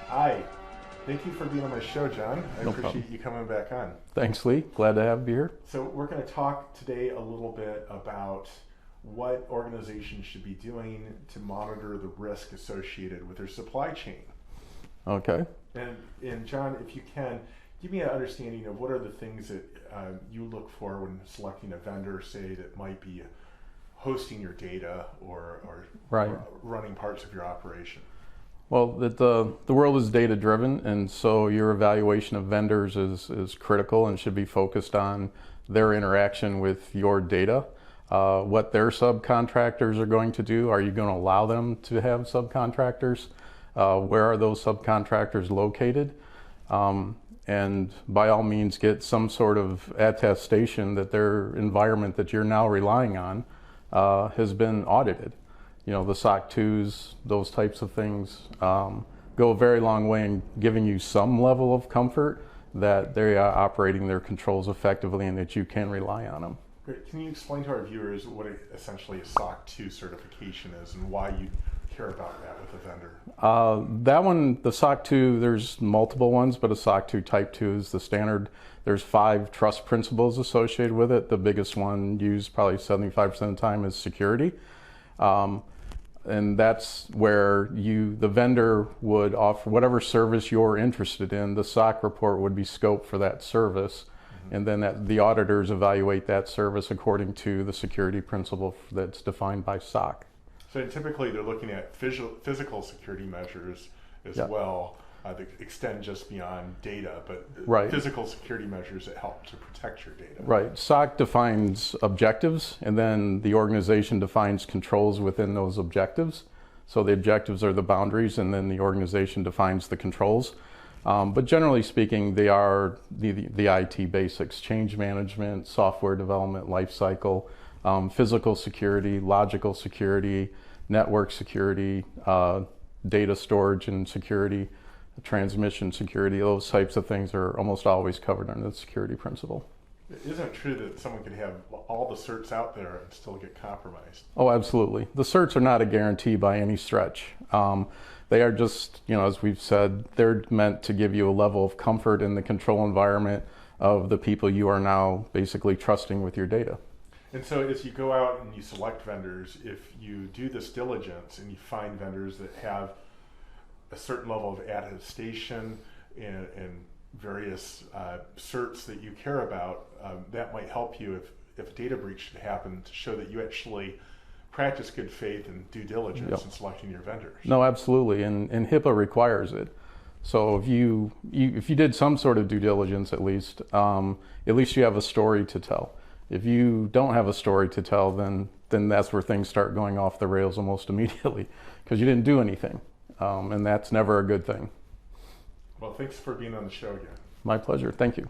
Hi. Thank you for being on my show, John. I No appreciate problem. you coming back on. Thanks, Lee. Glad to have you here. So we're going to talk today a little bit about what organizations should be doing to monitor the risk associated with their supply chain. Okay. And John, if you can, give me an understanding of what are the things that you look for when selecting a vendor, say, that might be hosting your data or Right. or running parts of your operation. Well, the world is data driven, and so your evaluation of vendors is critical and should be focused on their interaction with your data, what their subcontractors are going to do. Are you going to allow them to have subcontractors? Where are those subcontractors located? And by all means, get some sort of attestation that their environment that you're now relying on has been audited. You know, the SOC 2s, those types of things go a very long way in giving you some level of comfort that they are operating their controls effectively and that you can rely on them. Great. Can you explain to our viewers what essentially a SOC 2 certification is and why you care about that with a vendor? That one, the SOC 2, there's multiple ones, but a SOC 2 Type 2 is the standard. There's 5 trust principles associated with it. The biggest one used probably 75% of the time is security. And that's where the vendor would offer whatever service you're interested in. The SOC report would be scoped for that service, and then the auditors evaluate that service according to the security principle that's defined by SOC. So typically they're looking at physical security measures as Yeah. well that extend just beyond data, but Right. physical security measures that help to protect your data. Right. SOC defines objectives, and then the organization defines controls within those objectives. So the objectives are the boundaries, and then the organization defines the controls. But generally speaking, they are the IT basics: change management, software development, lifecycle, physical security, logical security, network security, data storage and security, transmission security. Those types of things are almost always covered under the security principle. Isn't it true that someone could have all the certs out there and still get compromised? Oh, absolutely. The certs are not a guarantee by any stretch. They are just, as we've said, they're meant to give you a level of comfort in the control environment of the people you are now basically trusting with your data. And so as you go out and you select vendors, if you do this diligence and you find vendors that have a certain level of attestation and various certs that you care about, that might help you if a data breach should happen, to show that you actually practice good faith and due diligence Yep. in selecting your vendors. No, absolutely, and HIPAA requires it. So if you did some sort of due diligence, at least you have a story to tell. If you don't have a story to tell, then that's where things start going off the rails almost immediately, because you didn't do anything, and that's never a good thing. Well, thanks for being on the show again. My pleasure. Thank you.